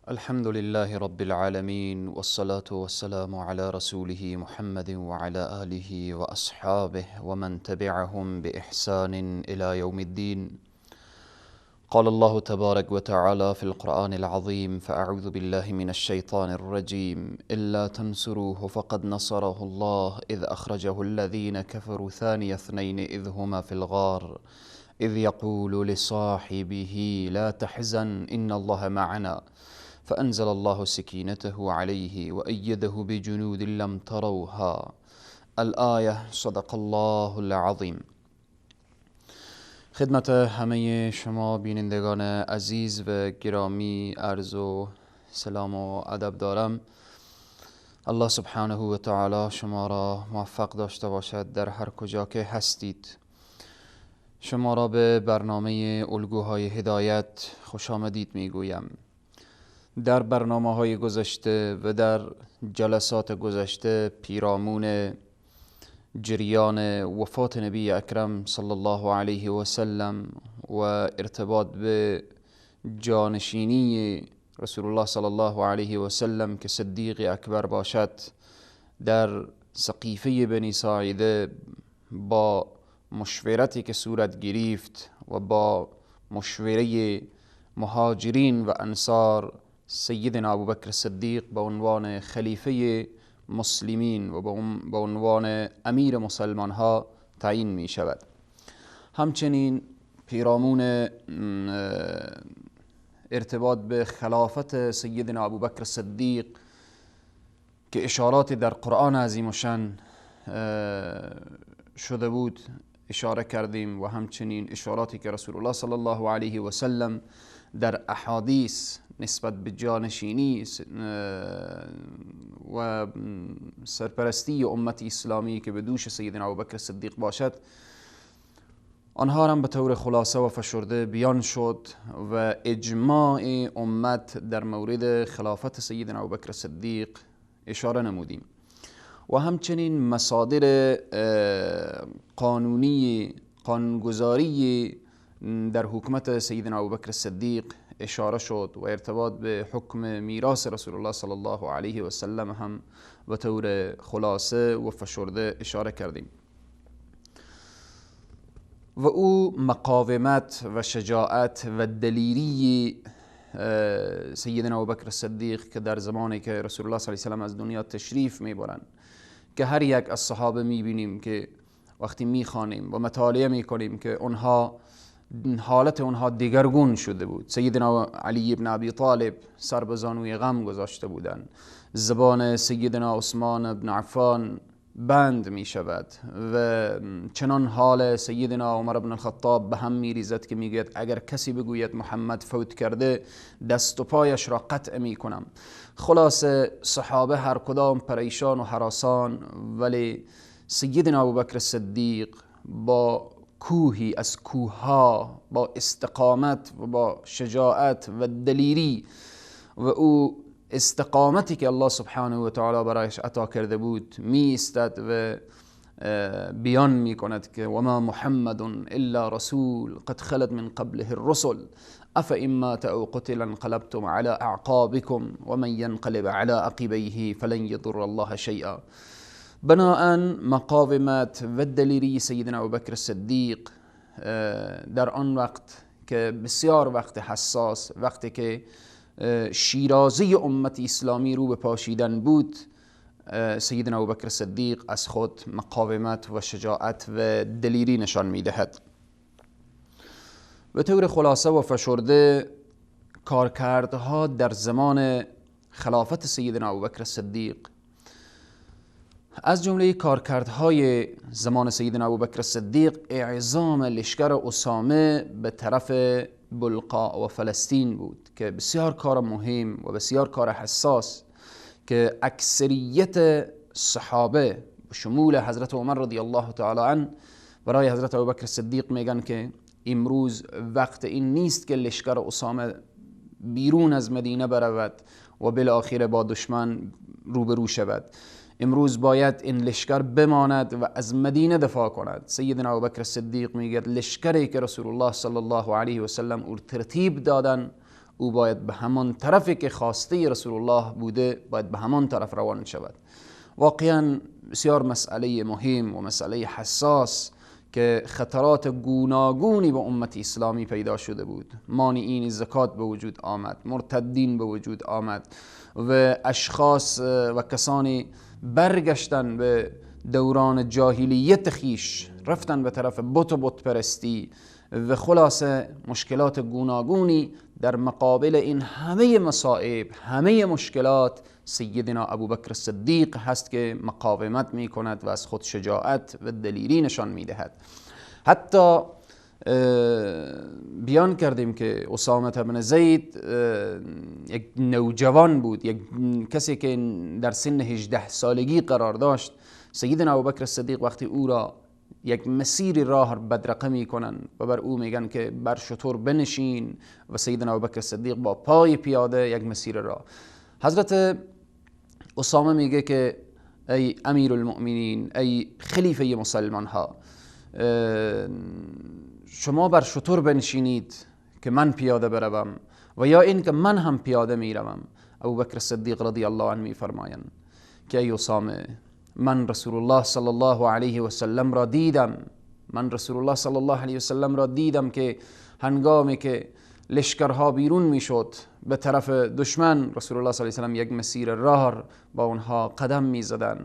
الحمد لله رب العالمين والصلاة والسلام على رسوله محمد وعلى آله وأصحابه ومن تبعهم بإحسان إلى يوم الدين. قال الله تبارك وتعالى في القرآن العظيم: فأعوذ بالله من الشيطان الرجيم إلا تنصروه فقد نصره الله إذ أخرجه الذين كفروا ثاني اثنين إذ هما في الغار إذ يقول لصاحبه لا تحزن إن الله معنا فأنزل الله سكينته عليه وأيده بجنود لم تروها. الآية. صدق الله العظیم. خدمت همه شما بینندگان عزیز و گرامی عرض و سلام و ادب دارم. الله سبحانه و تعالی شما را موفق داشته باشد در هر کجا که هستید. شما را به برنامه الگوهای هدایت خوش آمدید میگویم. در برنامه‌های گذشته و در جلسات گذشته پیرامون جریان وفات نبی اکرم صلی الله علیه و سلم و ارتباط به جانشینی رسول الله صلی الله علیه و سلم که صدیق اکبر باشد در سقیفه بنی ساعده، با مشورتی که صورت گرفت و با مشوره مهاجرین و انصار، سیدنا ابوبکر صدیق به عنوان خلیفه مسلمین و به عنوان امیر مسلمان ها تعیین می شود. همچنین پیرامون ارتباط به خلافت سیدنا ابوبکر صدیق که اشارات در قرآن عظیم و شان شده بود اشاره کردیم و همچنین اشاراتی که رسول الله صلی الله علیه و سلم در احادیث نسبت به جانشینی و سرپرستی امت اسلامی که به دوش سیدنا ابوبکر صدیق باشد، آنها هم به طور خلاصه و فشرده بیان شد و اجماع امت در مورد خلافت سیدنا ابوبکر صدیق اشاره نمودیم و همچنین مصادر قانونگذاری در حکومت سیدنا ابوبکر صدیق اشاره شد و ارتباط به حکم میراث رسول الله صلی الله علیه و سلم هم به طور خلاصه و فشرده اشاره کردیم و او مقاومت و شجاعت و دلیری سیدنا ابوبکر صدیق که در زمانی که رسول الله صلی الله علیه و سلم از دنیا تشریف میبرند، که هر یک از صحابه میبینیم که وقتی میخوانیم و مطالعه میکنیم که حالت اونها دیگرگون شده بود. سیدنا علی ابن ابی طالب سر به زانوی غم گذاشته بودند، زبان سیدنا عثمان ابن عفان بند می شود و چنان حال سیدنا عمر ابن الخطاب به هم می ریزد که می گوید اگر کسی بگوید محمد فوت کرده دست و پایش را قطع می کنم. خلاصه صحابه هر کدام پریشان و هراسان، ولی سیدنا ابوبکر صدیق با کوهی از کوهها، با استقامت و با شجاعت و دلیری و او استقامتی که الله سبحانه و تعالی برایش عطا کرده بود می ایستد و بیان می کند که و ما محمد الا رسول قد خلت من قبله الرسل اف ان مات او قتل انقلبتم على اعقابكم ومن ينقلب على عقبيه فلن يضر الله شيئا. بناءً مقاومت و دلیری سیدنا ابوبکر صدیق در آن وقت که بسیار وقت حساس، وقتی که شیرازه امت اسلامی رو به پاشیدن بود، سیدنا ابوبکر صدیق از خود مقاومت و شجاعت و دلیری نشان میدهد. به طور خلاصه و فشرده کارکردها در زمان خلافت سیدنا ابوبکر صدیق، از جمله کارکردهای زمان سیدنا ابوبکر صدیق اعزام لشکر اسامه به طرف بلقا و فلسطین بود که بسیار کار مهم و بسیار کار حساس که اکثریت صحابه به شمول حضرت عمر رضی الله تعالی عنه برای حضرت ابوبکر صدیق میگن که امروز وقت این نیست که لشکر اسامه بیرون از مدینه برود و بالاخره با دشمن روبرو شود. امروز باید این لشکر بماند و از مدینه دفاع کند. سیدنا ابوبکر صدیق میگه لشکری که رسول الله صلی الله علیه و سلم او ترتیب دادن، او باید به همان طرفی که خواسته رسول الله بوده باید به همان طرف روان شود. واقعا بسیار مسئله مهم و مسئله حساس که خطرات گوناگونی به امت اسلامی پیدا شده بود. مانعین زکات به وجود آمد، مرتدین به وجود آمد و اشخاص و کسانی برگشتن به دوران جاهلیت خیش، رفتن به طرف بت و بت پرستی و خلاصه مشکلات گوناگونی. در مقابل این همه مصائب، همه مشکلات، سیدنا ابوبکر صدیق هست که مقاومت می کند و از خود شجاعت و دلیری نشان می دهد. حتی بیان کردیم که اسامه بن زید یک نوجوان بود، یک کسی که در سن 18 سالگی قرار داشت. سیدنا ابوبکر صدیق وقتی او را یک مسیر راه بدرقه می کنن و بر او میگن که بر شتر بنشین و سیدنا ابوبکر صدیق با پای پیاده یک مسیر راه. حضرت اسامه میگه که ای امیر المؤمنین، ای خلیفه مسلمان ها، شما بر شتر بنشینید که من پیاده بروم و یا این که من هم پیاده میروم. ابوبکر صدیق رضی الله عنه میفرمایند که ای اسامه، من رسول الله صلی الله علیه و سلم را دیدم. من رسول الله صلی الله علیه و سلم را دیدم که هنگامی که لشکرها بیرون میشد به طرف دشمن، رسول الله صلی الله علیه و سلم یک مسیر راه با اونها قدم میزدن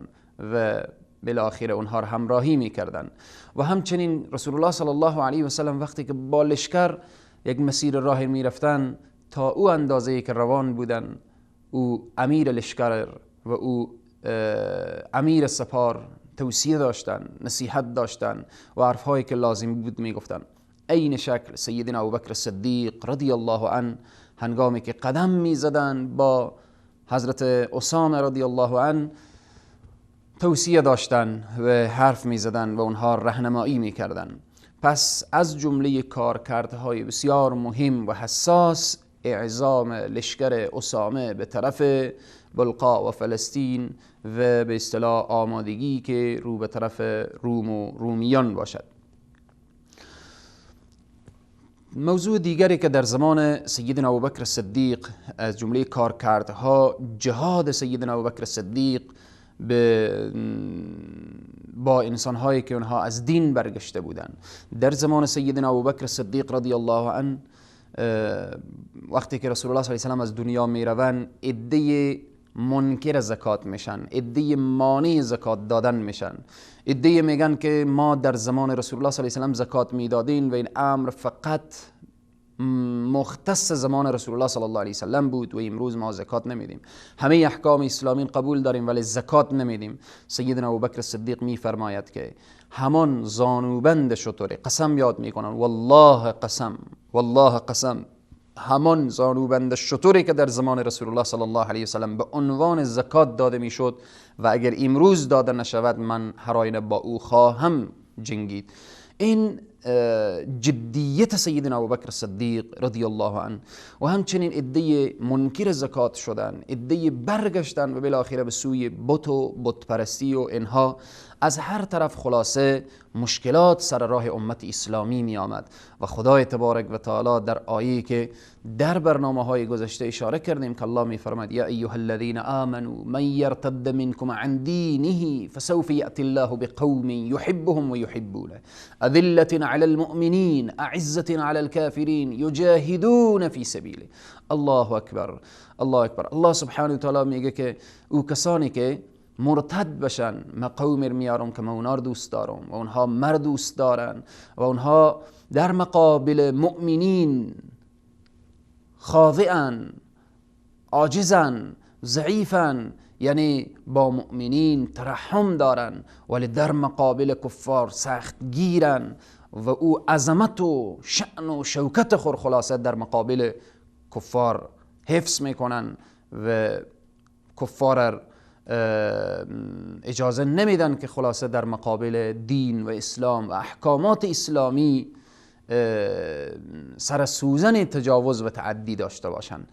و بالاخره اونها را همراهی میکردن. و همچنین رسول الله صلی الله علیه و سلم وقتی که با لشکر یک مسیر راه میرفتن، تا او اندازه‌ای که روان بودن، او امیر لشکر و او امیر سپار توصیه داشتن، نصیحت داشتن و حرفهایی که لازم بود میگفتن. عین شکل سیدنا ابوبکر صدیق رضی الله عنه هنگامی که قدم میزدن با حضرت اسامه رضی الله عنه توصیه داشتن و حرف میزدن و اونها راهنمایی میکردن. پس از جمله کارکردهای بسیار مهم و حساس اعزام لشکر اسامه به طرف بلقا و فلسطین و به اصطلاح آمادگی که رو به طرف روم و رومیان باشد. موضوع دیگری که در زمان سیدنا ابوبکر صدیق از جمله کارکردها جهاد سیدنا ابوبکر صدیق با انسانهایی که اونها از دین برگشته بودند. در زمان سیدنا ابوبکر صدیق رضی الله عنه وقتی که رسول الله صلی الله علیه و آله از دنیا میروند، عده منکر زکات میشن، عده مانع زکات دادن میشن، عده میگن که ما در زمان رسول الله صلی الله علیه و آله زکات میدادین و این امر فقط مختص زمان رسول الله صلی الله علیه و سلم بود و امروز ما زکات نمیدیم. همه احکام اسلامی قبول داریم ولی زکات نمیدیم. سیدنا ابوبکر صدیق میفرماید که همان زانوبند شتر، قسم یاد میکنن، والله قسم، والله قسم، همان زانوبند شتری که در زمان رسول الله صلی الله علیه و سلم به عنوان زکات داده میشد و اگر امروز داده نشود من هر آینه با او خواهم جنگید. این جدیت سیدنا ابوبکر صدیق رضی الله عنه. و همچنین عده منکر زکات شدن، عده برگشتن و بالاخره به سوی بت و بت پرستی و اینها. از هر طرف خلاصه مشکلات سر راه امت اسلامی می آمد و خدای تبارک و تعالی در آیه که در برنامه های گذشته اشاره کردیم که الله می فرماید یا ایها الذین آمنوا من یرتد منکم عن دینه فسوف یأتی الله بقوم یحبهم و یحبونه اذلة علی المؤمنین اعزة علی الكافرین یجاهدون فی سبیله. الله اکبر، الله اکبر. الله سبحانه و تعالی میگه که او کسانی که مرتد بشن، من قومی میارم که من اونها دوست دارم و اونها مرد دوست دارن و اونها در مقابل مؤمنین خاضعن، عاجزن، ضعیفن، یعنی با مؤمنین ترحم دارن ولی در مقابل کفار سخت گیرن و او عظمت و شأن و شوکت خور خلاصه در مقابل کفار حفظ میکنن و کفار اجازه نمیدن که خلاصه در مقابل دین و اسلام و احکامات اسلامی سر سوزن تجاوز و تعدی داشته باشند.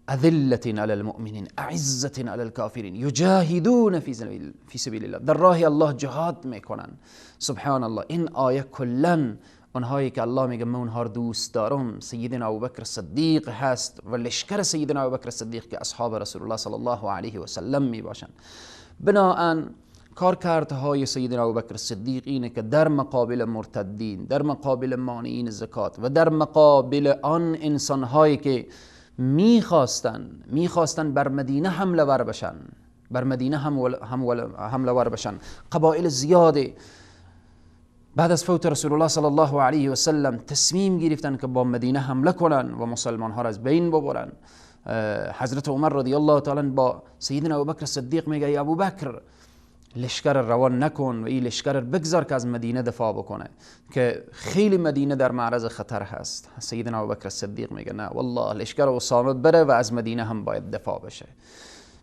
اذلة علی المؤمنین اعزة علی الکافرین یجاهدون فی سبیل الله، در راه الله جهاد میکنن. سبحان الله. این آیه کلن اونهایی که الله میگه من اونها رو دوست دارم سیدنا ابوبکر صدیق هست و لشکر سیدنا ابوبکر صدیق که اصحاب رسول الله صلی الله علیه و سلم می باشند. بنابراین کارکردهای سیدنا ابوبکر صدیق اینه که در مقابل مرتدین، در مقابل مانعین زکات و در مقابل آن انسانهایی که میخواستن بر مدینه حمله ور بشن، بر مدینه حمله ور بشن، قبایل زیاده بعد از فوت رسول الله صلی الله علیه و سلم تصمیم گرفتن که با مدینه حمله کنن و مسلمان ها را از بین ببرن. حضرت عمر رضی الله تعالی با سیدنا ابوبکر صدیق میگه ای ابوبکر لشکر روان نکن و این لشکر بگذار که از مدینه دفاع بکنه که خیلی مدینه در معرض خطر هست. سیدنا ابوبکر صدیق میگه نه والله لشکر اسامه بره و از مدینه هم باید دفاع بشه.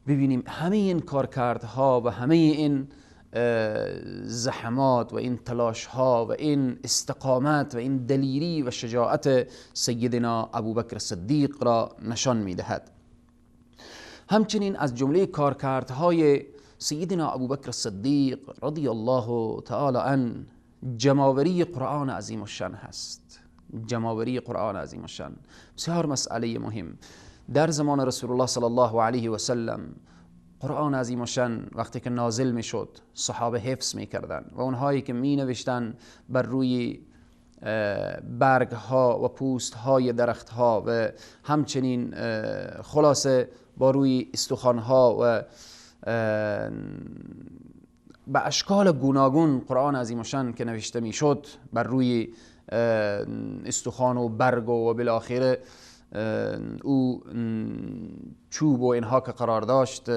ببینیم همه این کارکردها و همه این زحمات و این تلاش ها و این استقامت و این دلیری و شجاعت سیدنا ابوبکر صدیق را نشان میدهد. همچنین از جمله کارکردهای سیدنا ابوبکر صدیق رضی الله تعالی عنه جماوری قرآن عظیم الشان هست. جماوری قرآن عظیم الشان بسیار مسئله مهم. در زمان رسول الله صلی الله علیه و سلم قرآن عظیم الشان وقتی که نازل می شد صحابه حفظ می کردن و اونهایی که می نوشتن بر روی برگ ها و پوست های درخت ها و همچنین خلاصه با روی استخوان ها و به اشکال گوناگون قرآن عظیم الشان که نوشته می شد بر روی استخوان و برگ و بالاخره او چوب و اینها که قرار داشت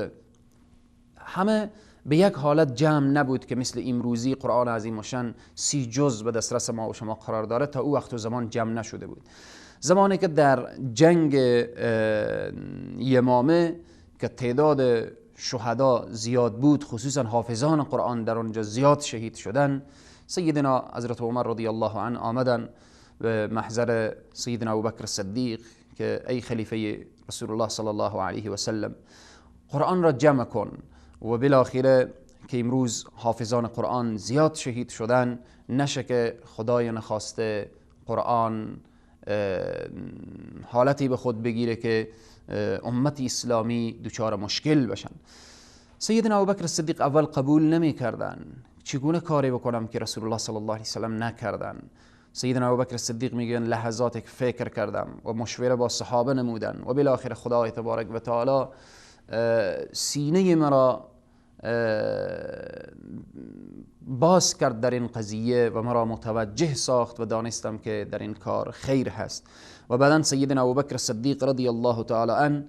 همه به یک حالت جمع نبود که مثل امروزی قرآن عظیم الشان 30 جزء به دسترس ما و شما قرار داره. تا او وقت و زمان جمع نشده بود. زمانی که در جنگ یمامه که تعداد شهدا زیاد بود خصوصا حافظان قرآن در آنجا زیاد شهید شدن، سیدنا حضرت عمر رضی الله عنه آمدن به محضر سیدنا ابوبکر صدیق که ای خلیفه رسول الله صلی الله علیه و سلم قرآن را جمع کن و بالاخره که امروز حافظان قرآن زیاد شهید شدن نشه که خدای نخواسته قرآن حالتی به خود بگیره که امت اسلامی دچار مشکل بشن. سیدنا ابوبکر صدیق اول قبول نمی کردن. چگونه کاری بکنم که رسول الله صلی الله علیه و سلم نکردن؟ سیدنا ابوبکر صدیق میگن لحظاتی که فکر کردم و مشوره با صحابه نمودن و بالاخره خدای تبارک و تعالی سینه مرا باز کرد در این قضیه و مرا متوجه ساخت و دانستم که در این کار خیر هست. و بعدا سیدنا ابوبکر صدیق رضی الله تعالی عنه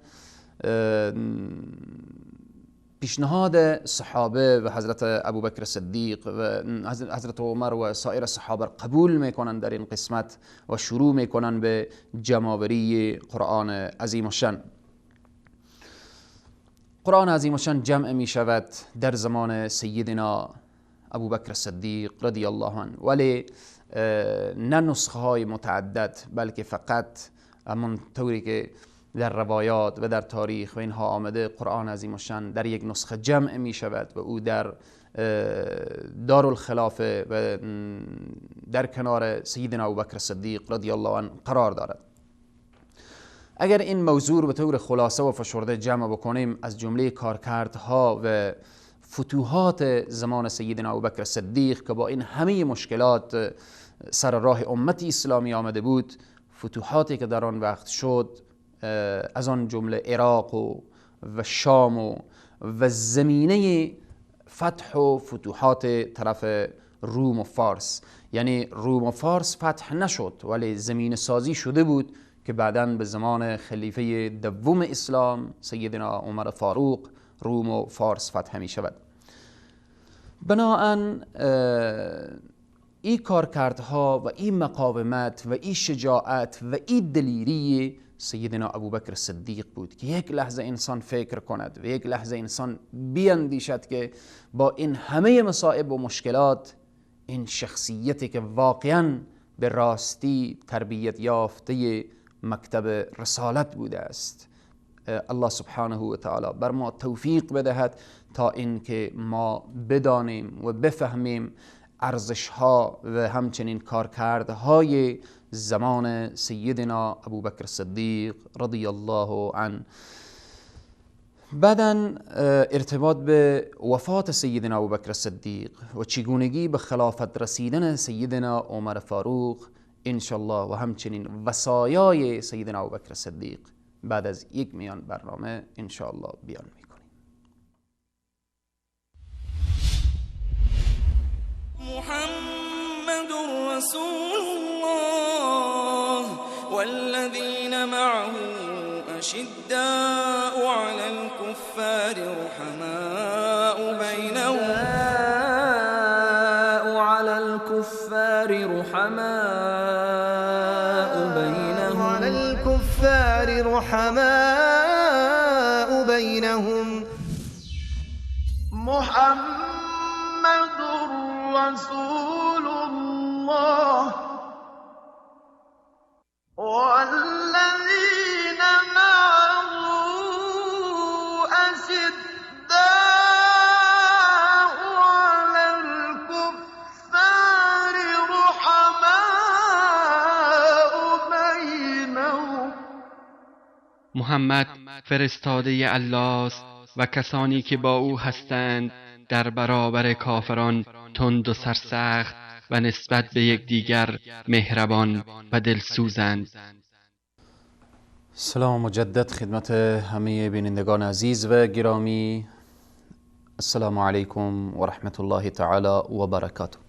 پیشنهاد صحابه و حضرت ابوبکر صدیق و حضرت عمر و سایر صحابه قبول میکنن در این قسمت و شروع میکنن به جماوری قرآن عظیم الشان. قرآن عظیم الشان جمع می شود در زمان سیدنا ابوبکر صدیق رضی الله عنه، ولی نه نسخه های متعدد بلکه فقط همون طوری که در روایات و در تاریخ و اینها آمده قرآن عظیم الشان در یک نسخه جمع می شود و او در دارالخلافه و در کنار سیدنا ابوبکر صدیق رضی الله عنه قرار دارد. اگر این موضوع رو به طور خلاصه و فشرده جمع بکنیم، از جمله کارکردها و فتوحات زمان سیدنا ابوبکر صدیق که با این همه مشکلات سر راه امت اسلامی آمده بود، فتوحاتی که در آن وقت شد از آن جمله عراق و شام و زمینه فتح و فتوحات طرف روم و فارس، یعنی روم و فارس فتح نشد ولی زمین سازی شده بود که بعداً به زمان خلیفه دوم اسلام سیدنا عمر فاروق روم و فارس فتح می شود. بناهن این کارکردها و این مقاومت و این شجاعت و این دلیری سیدنا ابوبکر صدیق بود که یک لحظه انسان فکر کند و یک لحظه انسان بیندیشد که با این همه مصائب و مشکلات این شخصیتی که واقعاً به راستی تربیت یافته مکتب رسالت بوده است، الله سبحانه و تعالی بر ما توفیق بدهد تا اینکه ما بدانیم و بفهمیم ارزش‌ها و همچنین کارکردهای زمان سیدنا ابوبکر صدیق رضی الله عنه. بعداً ارتباط به وفات سیدنا ابوبکر صدیق و چگونگی به خلافت رسیدن سیدنا عمر فاروق انشالله و همچنین وصایای سیدنا ابوبکر صدیق بعد از یک میان برنامه انشالله بیان میکنیم. محمد رسول الله والذين معه أشداء على الكفار رحماء بينهم محمد رسول الله والذين معه أشداء على الكفار رحماء بينهم. محمد فرستاده الله است و کسانی که با او هستند در برابر کافران تند و سرسخت و نسبت به یکدیگر مهربان و دلسوزند. سلام مجدد خدمت همه بینندگان عزیز و گرامی. السلام علیکم و رحمت الله تعالی و برکاته.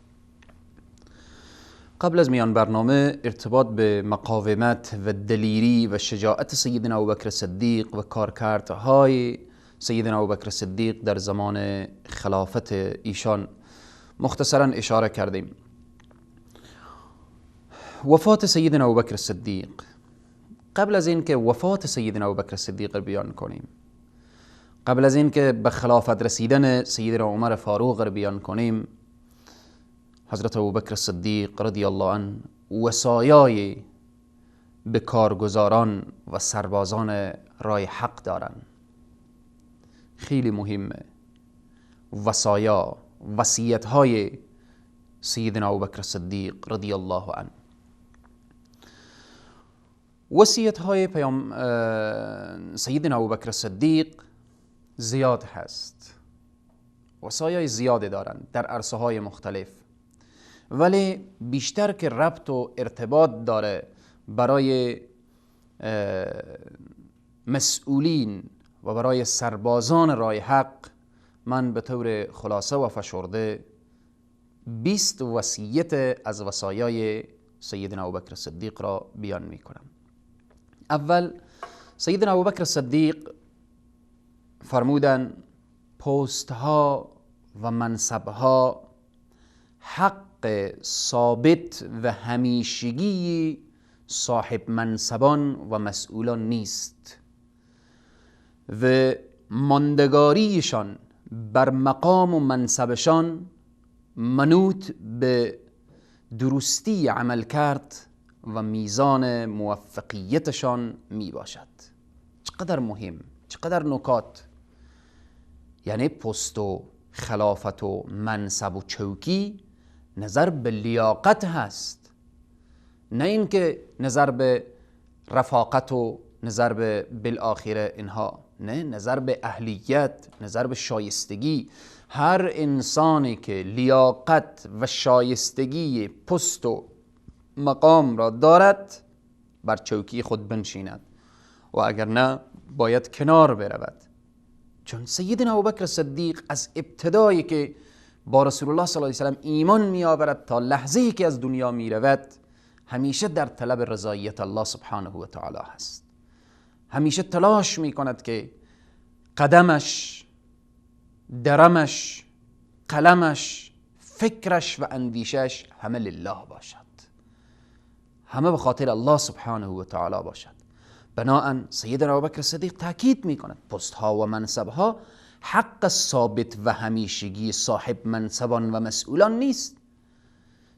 قبل از میان برنامه ارتباط به مقاومت و دلیری و شجاعت سیدنا ابوبکر صدیق و کارکردهای سیدنا ابوبکر صدیق در زمان خلافت ایشان مختصرا اشاره کردیم. وفات سیدنا ابوبکر صدیق، قبل از این که وفات سیدنا ابوبکر صدیق رو بیان کنیم، قبل از این که به خلافت رسیدن سیدنا عمر فاروق رو بیان کنیم، حضرت ابوبکر صدیق رضی الله عنه وصایای به کارگزاران و سربازان راه حق دارن. خیلی مهمه وصایا، وصیت های سیدنا ابوبکر صدیق رضی الله عنه. وصیت های سیدنا ابوبکر صدیق زیاد هست، وصایای زیاد دارن در عرصه های مختلف، ولی بیشتر که ربط و ارتباط داره برای مسئولین و برای سربازان راه حق، من به طور خلاصه و فشرده 20 وصیت از وصایای سیدنا ابوبکر صدیق را بیان می کنم. اول سیدنا ابوبکر صدیق فرمودن پست ها و منصب ها حق ثابت و همیشگی صاحب منصبان و مسئولان نیست و ماندگاریشان بر مقام و منصبشان منوط به درستی عمل کرد و میزان موفقیتشان می باشد. چقدر مهم، چقدر نکات. یعنی پست و خلافت و منصب و چوکی نظر به لیاقت هست، نه اینکه نظر به رفاقت و نظر به بالاخره اینها، نه، نظر به اهلیت، نظر به شایستگی. هر انسانی که لیاقت و شایستگی پست و مقام را دارد بر چوکی خود بنشیند و اگر نه باید کنار برود. چون سیدنا ابوبکر صدیق از ابتدایی که با رسول الله صلی الله علیه و سلم ایمان می آورد تا لحظه‌ای که از دنیا می رود همیشه در طلب رضایت الله سبحانه و تعالی هست. همیشه تلاش می کند که قدمش، درمش، قلمش، فکرش و اندیشش همه لله باشد، همه به خاطر الله سبحانه و تعالی باشد. بناهن سیدنا ابوبکر صدیق تاکید می کند پست ها و منصب ها حق ثابت و همیشگی صاحب منصبان و مسئولان نیست.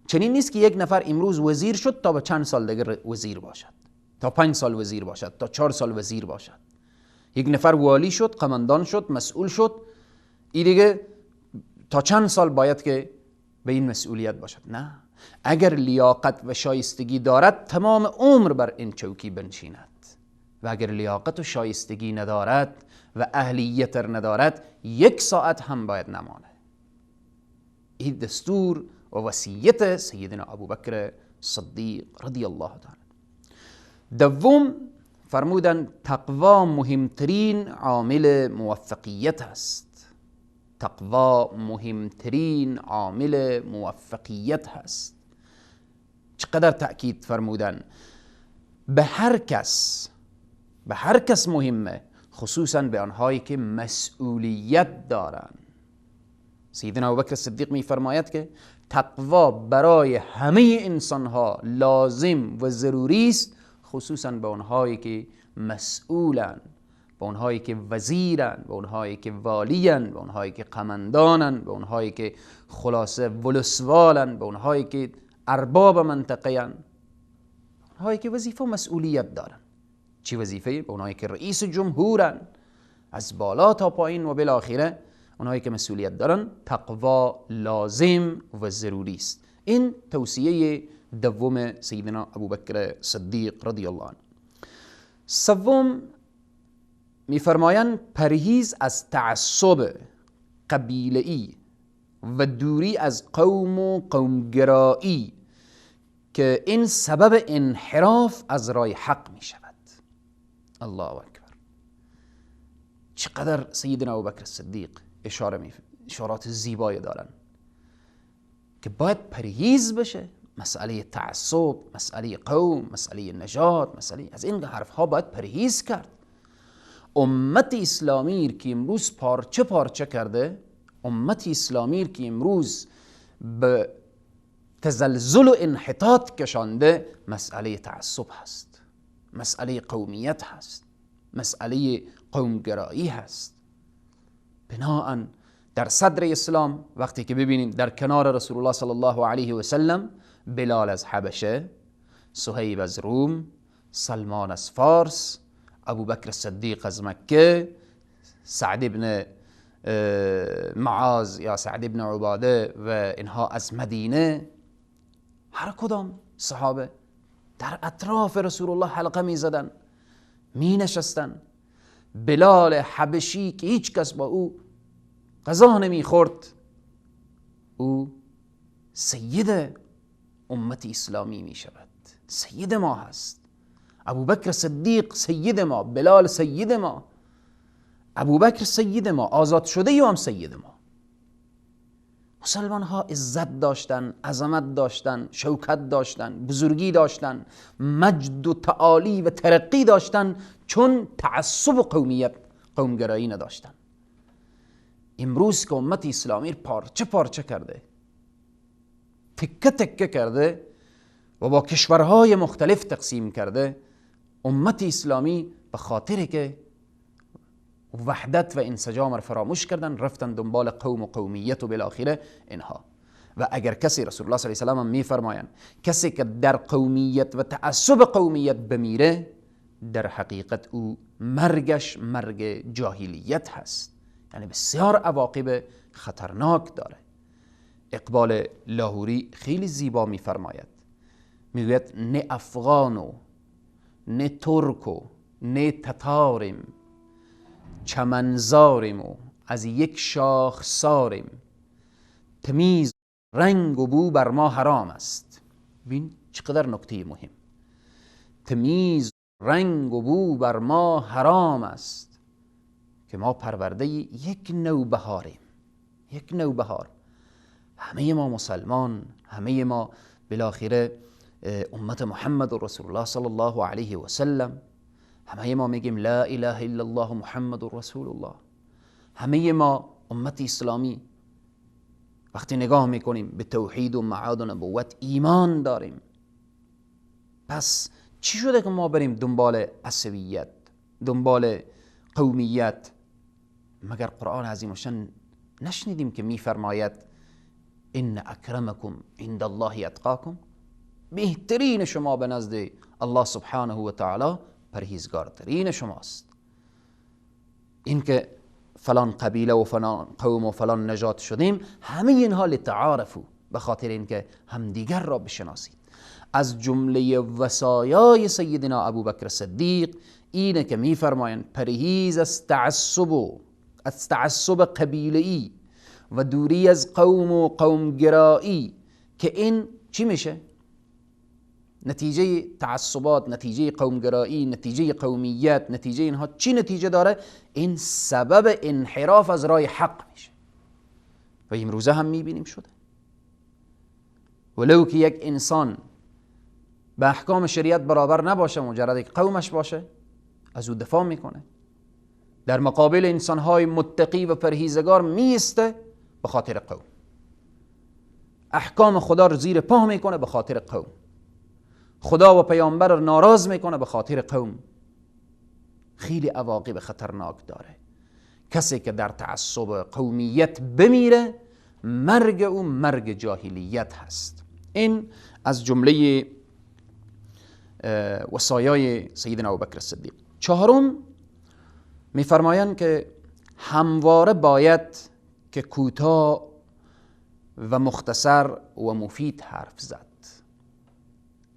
چنین نیست که یک نفر امروز وزیر شد تا به چند سال دیگر وزیر باشد، تا 5 سال وزیر باشد، تا 4 سال وزیر باشد. یک نفر والی شد، قماندان شد، مسئول شد، این دیگه تا چند سال باید که به این مسئولیت باشد. نه، اگر لیاقت و شایستگی دارد تمام عمر بر این چوکی بنشیند و اگر لیاقت و شایستگی ندارد و اهلیت ندارد 1 ساعت هم باید نمانه. این دستور و وصیت سیدنا ابوبکر صدیق رضی الله تعالی. دوم فرمودن تقوا مهمترین عامل موفقیت است. تقوا مهمترین عامل موفقیت هست. چقدر تأکید فرمودن. به هر کس مهمه، خصوصا به آنهایی که مسئولیت دارن. سیدنا ابوبکر صدیق می فرماید که تقوا برای همه انسانها لازم و ضروری است، خصوصا به اونهایی که مسئولن، به اونهایی که وزیرن، به اونهایی که والیان، به اونهایی که قماندانن، به اونهایی که خلاصه ولسوالن، به اونهایی که ارباب منطقه‌ان، اونهایی که وظیفه و مسئولیت دارن. چی وظیفه؟ به اونهایی که رئیس جمهورن از بالا تا پایین و بالاخره اونهایی که مسئولیت دارن. تقوا لازم و ضروری است. این توصیه دوم سیدنا ابوبکر صدیق رضی الله عنه. سوم میفرمایند پرهیز از تعصب قبیله‌ای و دوری از قوم و قومگرایی که این سبب انحراف از راه حق می شود. الله اکبر. چقدر سیدنا ابوبکر صدیق اشارات زیبایی دارن که باید پرهیز بشه. مسئله تعصب، مسئله قوم، مسئله نژاد، مسئله از این حرفها باید پرهیز کرد. امت اسلامی که امروز پارچه پارچه کرده، امت اسلامی که امروز به تزلزل و انحطاط کشانده، مسئله تعصب هست، مسئله قومیت هست، مسئله قومگرایی هست. بناهاً در صدر اسلام وقتی که ببینیم در کنار رسول الله صلی الله علیه و سلم بلال از حبشه، صهیب از روم، سلمان از فارس، ابوبکر صدیق از مکه، سعد ابن معاذ یا سعد ابن عباده و اینها از مدینه، هر کدام صحابه در اطراف رسول الله حلقه می زدن، می نشستن. بلال حبشی که هیچ کس با او غذا نمی خورد، او سید امت اسلامی می شود، سید ما هست. ابوبکر صدیق سید ما، بلال سید ما، ابوبکر سید ما، آزاد شده یا هم سید ما. مسلمان ها عزت داشتن، عظمت داشتن، شوکت داشتن، بزرگی داشتن، مجد و تعالی و ترقی داشتن، چون تعصب و قومگرایی نداشتن. امروز که امت اسلامی پارچه پارچه کرده، تکه تکه کرده و با کشورهای مختلف تقسیم کرده، امت اسلامی به خاطر که وحدت و انسجام را فراموش کردن، رفتن دنبال قوم و قومیت و بالاخره اینها. و اگر کسی، رسول الله صلی الله علیه و سلم میفرمایند کسی که در قومیت و تعصب قومیت بمیره، در حقیقت او مرگش مرگ جاهلیت هست، یعنی بسیار عواقب خطرناک داره. اقبال لاهوری خیلی زیبا میفرماید، میگوید نه افغانو، نه ترکو، نه تتاریم، چمنزاریم و از یک شاخ ساریم، تمیز رنگ و بو بر ما حرام است. ببین چقدر نکته مهم. تمیز رنگ و بو بر ما حرام است که ما پرورده یک نوبهاریم، یک نوبهار. همه ما مسلمان، همه ما بالاخره امت محمد رسول الله صلی الله علیه و سلم، همه ما میگیم لا اله الا الله محمد رسول الله. همه ما امت اسلامی وقتی نگاه میکنیم به توحید و معاد و نبوت ایمان داریم. پس چی شده که ما بریم دنبال عصبیت، دنبال قومیت؟ مگر قرآن عظیم و شان نشنیدیم که میفرماید ان اکرمکم عند الله اتقاکم؟ بهترین شما به نزد الله سبحانه و تعالی پرهیزگارترین شماست. این که فلان قبیله و فلان قوم و فلان نژاد شدیم، همه اینها لتعارفو، به خاطر اینکه همدیگر را بشناسید. از جمله وصایای سیدنا ابوبکر صدیق اینه که میفرمایند پرهیز از تعصب قبیله‌ای و دوری از قوم و قومگرایی، که این چی میشه؟ نتیجه تعصبات، نتیجه قومگرایی، نتیجه قومیت، نتیجه اینها چی نتیجه داره؟ این سبب انحراف از راه حق میشه و امروزه هم میبینیم شده. ولو که یک انسان به احکام شریعت برابر نباشه، مجرد یک قومش باشه، از او دفاع میکنه، در مقابل انسانهای متقی و پرهیزگار میسته به خاطر قوم، احکام خدا رو زیر پا میکنه به خاطر قوم، خدا و پیامبر رو ناراض میکنه به خاطر قوم. خیلی عواقب خطرناک داره. کسی که در تعصب قومیت بمیره، مرگ او مرگ جاهلیت هست. این از جمله وصایای سیدنا ابوبکر صدیق. چهارم میفرمایند که همواره باید که کوتاه و مختصر و مفید حرف زد.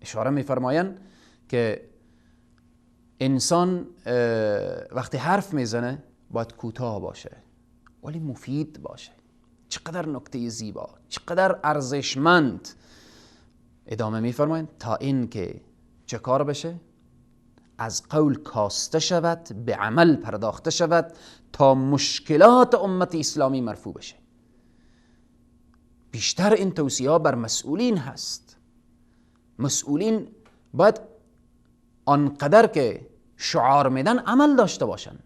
اشاره میفرمایند که انسان وقتی حرف میزنه باید کوتاه باشه ولی مفید باشه. چقدر نکته زیبا، چقدر ارزشمند. ادامه میفرمایند تا این که چه کار بشه؟ از قول کاسته شود، به عمل پرداخته شود تا مشکلات امت اسلامی مرفوع بشه. بیشتر این توصیه ها بر مسئولین هست. مسئولین باید آنقدر که شعار میدن عمل داشته باشن.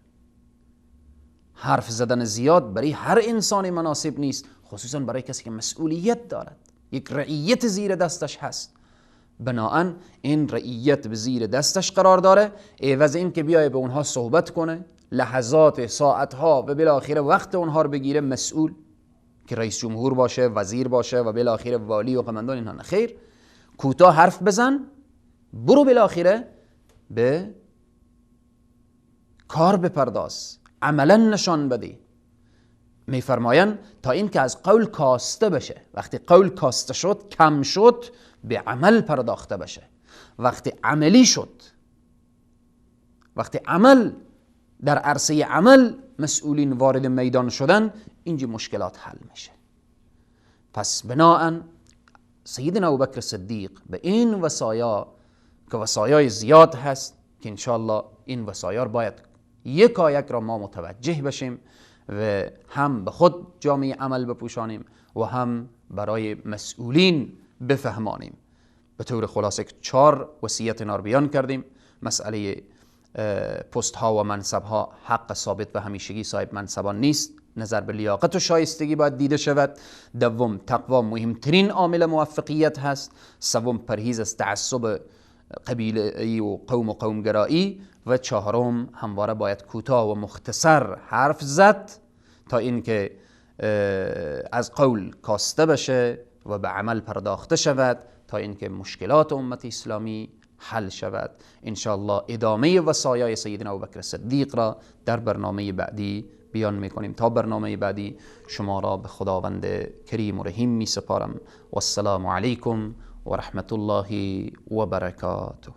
حرف زدن زیاد برای هر انسان مناسب نیست، خصوصا برای کسی که مسئولیت دارد، یک رعیت زیر دستش هست. بناهن این رعیت به زیر دستش قرار داره، عوض این که بیای به اونها صحبت کنه، لحظات، ساعتها و بالاخره وقت اونها رو بگیره، مسئول که رئیس جمهور باشه، وزیر باشه و بالاخره والی و قماندان، اینها نخیر. کوتاه حرف بزن، برو بالاخره به کار بپرداز، عملا نشان بده. میفرمایند تا این که از قول کاسته بشه. وقتی قول کاسته شد، کم شد، به عمل پرداخته بشه. وقتی عملی شد، وقتی عمل در عرصه عمل مسئولین وارد میدان شدن، اینجا مشکلات حل میشه. پس بناهن سیدنا ابوبکر صدیق به این وصایا که وصایای زیاد هست که انشاءالله این وصایا باید یک را ما متوجه بشیم و هم به خود جامعه عمل بپوشانیم و هم برای مسئولین بفهمانیم. به طور خلاصه 4 وصیت نار بیان کردیم. مسئله پست ها و منصب ها حق ثابت و همیشگی صاحب منصبان نیست. نظر به لیاقت و شایستگی باید دیده شود. دوم، تقوا مهمترین عامل موفقیت هست. سوم، پرهیز از تعصب قبیله‌ای و قوم و قومگرایی. و چهارم، همواره باید کوتاه و مختصر حرف زد تا اینکه از قول کاسته بشه و به عمل پرداخته شود، تا اینکه مشکلات امت اسلامی حل شود. انشاءالله ادامه وصایای سیدنا ابوبکر صدیق را در برنامه بعدی بیان میکنیم. تا برنامه بعدی شما را به خداوند کریم و رحیم می سپارم. و السلام علیکم و رحمت الله و برکاته.